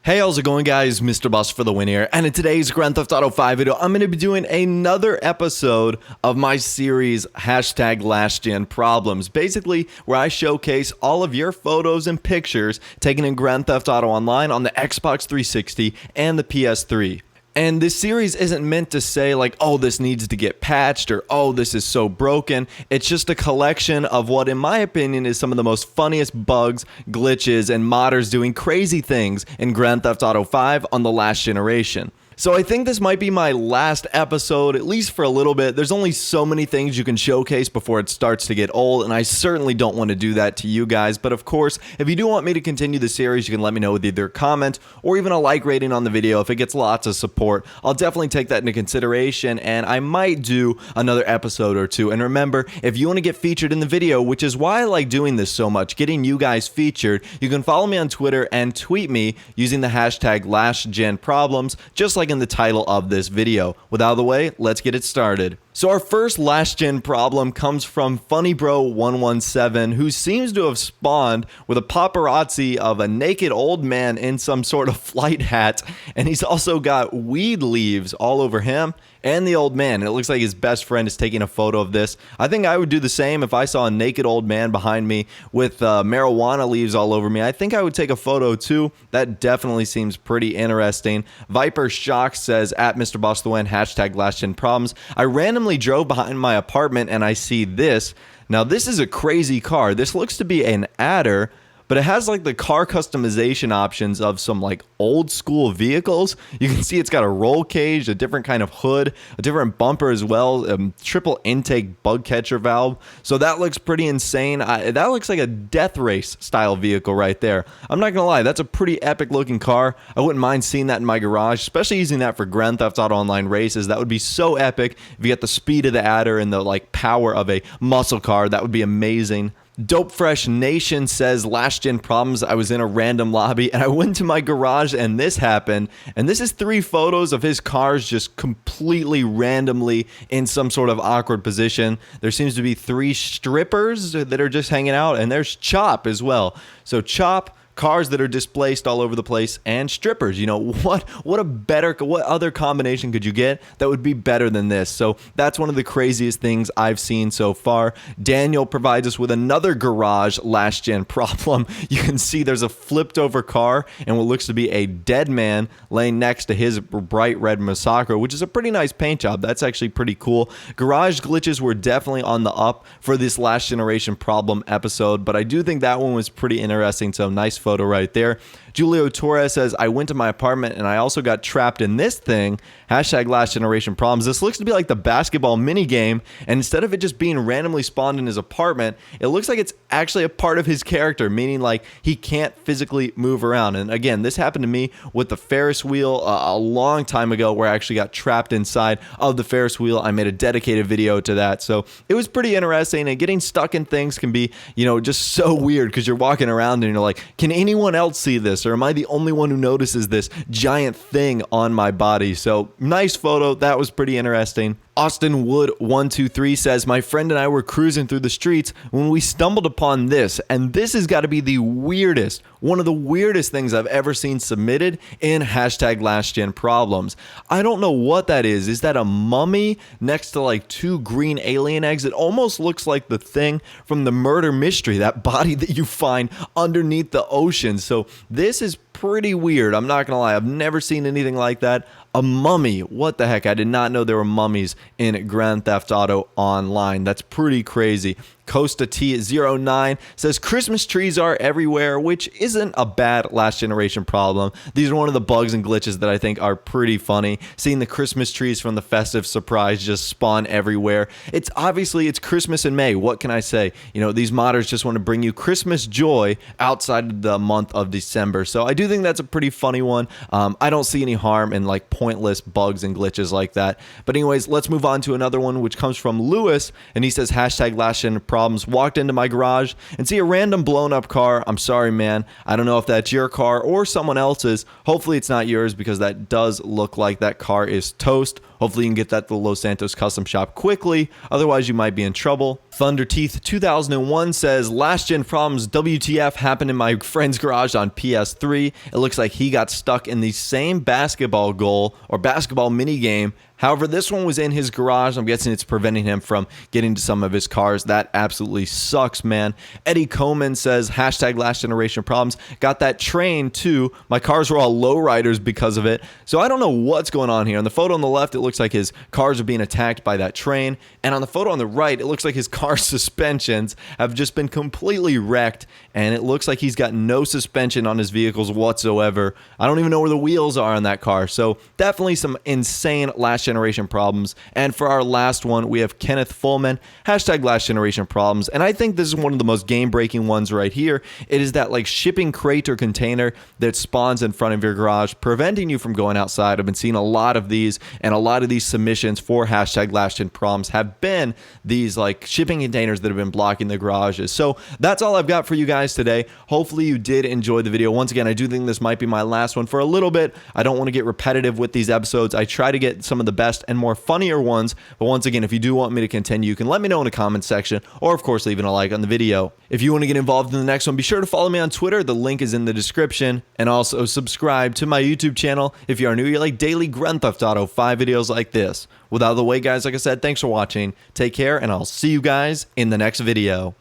Hey, how's it going, guys? Mr. Boss for the win here, and in today's Grand Theft Auto 5 video, I'm going to be doing another episode of my series, #LastGen Problems, basically where I showcase all of your photos and pictures taken in Grand Theft Auto Online on the Xbox 360 and the PS3. And this series isn't meant to say like, oh, this needs to get patched or, oh, this is so broken. It's just a collection of what, in my opinion, is some of the most funniest bugs, glitches, and modders doing crazy things in Grand Theft Auto 5 on the last generation. So I think this might be my last episode, at least for a little bit. There's only so many things you can showcase before it starts to get old, and I certainly don't want to do that to you guys. But of course, if you do want me to continue the series, you can let me know with either a comment or even a like rating on the video. If it gets lots of support, I'll definitely take that into consideration, and I might do another episode or two. And remember, if you want to get featured in the video, which is why I like doing this so much, getting you guys featured, you can follow me on Twitter and tweet me using the hashtag #LastGenProblems, just like in the title of this video. With out of the way, let's get it started. So our first last gen problem comes from FunnyBro117, who seems to have spawned with a paparazzi of a naked old man in some sort of flight hat, and he's also got weed leaves all over him and the old man. It looks like his best friend is taking a photo of this. I think I would do the same if I saw a naked old man behind me with marijuana leaves all over me. I think I would take a photo too. That definitely seems pretty interesting. Viper Shock says, at MrBossTheWin, #LastGenProblems, I randomly drove behind my apartment and I see this. Now this is a crazy car. This looks to be an adder, but it has like the car customization options of some like old school vehicles. You can see it's got a roll cage, a different kind of hood, a different bumper as well, triple intake bug catcher valve. So that looks pretty insane. That looks like a death race style vehicle right there. I'm not gonna lie, that's a pretty epic looking car. I wouldn't mind seeing that in my garage, especially using that for Grand Theft Auto Online races. That would be so epic. If you get the speed of the adder and the like power of a muscle car, that would be amazing. Dope Fresh Nation says, last gen problems, I was in a random lobby and I went to my garage and this happened. And this is 3 photos of his cars just completely randomly in some sort of awkward position. There seems to be 3 strippers that are just hanging out, and there's Chop as well. So Chop, cars that are displaced all over the place, and strippers. You know, what other combination could you get that would be better than this? So that's one of the craziest things I've seen so far. Daniel provides us with another garage last gen problem. You can see there's a flipped over car and what looks to be a dead man laying next to his bright red Massacre, which is a pretty nice paint job. That's actually pretty cool. Garage glitches were definitely on the up for this last generation problem episode, but I do think that one was pretty interesting. So nice photo right there. Julio Torres says, I went to my apartment and I also got trapped in this thing. #LastGenProblems. This looks to be like the basketball mini game, and instead of it just being randomly spawned in his apartment, it looks like it's actually a part of his character, meaning like he can't physically move around. And again, this happened to me with the Ferris wheel a long time ago, where I actually got trapped inside of the Ferris wheel. I made a dedicated video to that, so it was pretty interesting. And getting stuck in things can be, you know, just so weird because you're walking around and you're like, can anyone else see this, or am I the only one who notices this giant thing on my body? So nice photo. That was pretty interesting. Austin Wood 123 says, my friend and I were cruising through the streets when we stumbled upon this, and this has got to be the weirdest, one of the weirdest things I've ever seen submitted in #LastGenProblems. I don't know what that is. Is that a mummy next to like 2 green alien eggs? It almost looks like the thing from the Murder Mystery, that body that you find underneath the ocean. So this is pretty weird. I'm not gonna lie, I've never seen anything like that. A mummy. What the heck? I did not know there were mummies in Grand Theft Auto Online. That's pretty crazy. Costa T09 says, Christmas trees are everywhere, which isn't a bad last generation problem. These are one of the bugs and glitches that I think are pretty funny. Seeing the Christmas trees from the festive surprise just spawn everywhere. It's obviously, it's Christmas in May. What can I say? You know, these modders just want to bring you Christmas joy outside of the month of December. So I do think that's a pretty funny one. I don't see any harm in like pointless bugs and glitches like that. But anyways, let's move on to another one, which comes from Lewis, and he says, #LastGenProblems. problems, walked into my garage and see a random blown up car. I'm sorry, man. I don't know if that's your car or someone else's. Hopefully it's not yours, because that does look like that car is toast. Hopefully you can get that to the Los Santos Custom Shop quickly. Otherwise, you might be in trouble. Thunder Teeth 2001 says, last gen problems WTF happened in my friend's garage on PS3. It looks like he got stuck in the same basketball goal or basketball mini game. However, this one was in his garage. I'm guessing it's preventing him from getting to some of his cars. That absolutely sucks, man. Eddie Coleman says, hashtag last generation problems. Got that train too. My cars were all lowriders because of it. So I don't know what's going on here. On the photo on the left, it looks like his cars are being attacked by that train. And on the photo on the right, it looks like his car suspensions have just been completely wrecked. And it looks like he's got no suspension on his vehicles whatsoever. I don't even know where the wheels are on that car. So definitely some insane last generation problems. And for our last one, we have Kenneth Fullman, hashtag last generation problems. And I think this is one of the most game breaking ones right here. It is that like shipping crate or container that spawns in front of your garage, preventing you from going outside. I've been seeing a lot of these, and a lot of these submissions for hashtag last gen problems have been these like shipping containers that have been blocking the garages. So that's all I've got for you guys today. Hopefully you did enjoy the video. Once again, I do think this might be my last one for a little bit. I don't want to get repetitive with these episodes. I try to get some of the best and more funnier ones. But once again, if you do want me to continue, you can let me know in the comment section, or of course leaving a like on the video. If you want to get involved in the next one, be sure to follow me on Twitter. The link is in the description. And also subscribe to my YouTube channel. If you are new, you like daily Grand Theft Auto 5 videos like this. With out of the way, guys, like I said, thanks for watching. Take care, and I'll see you guys in the next video.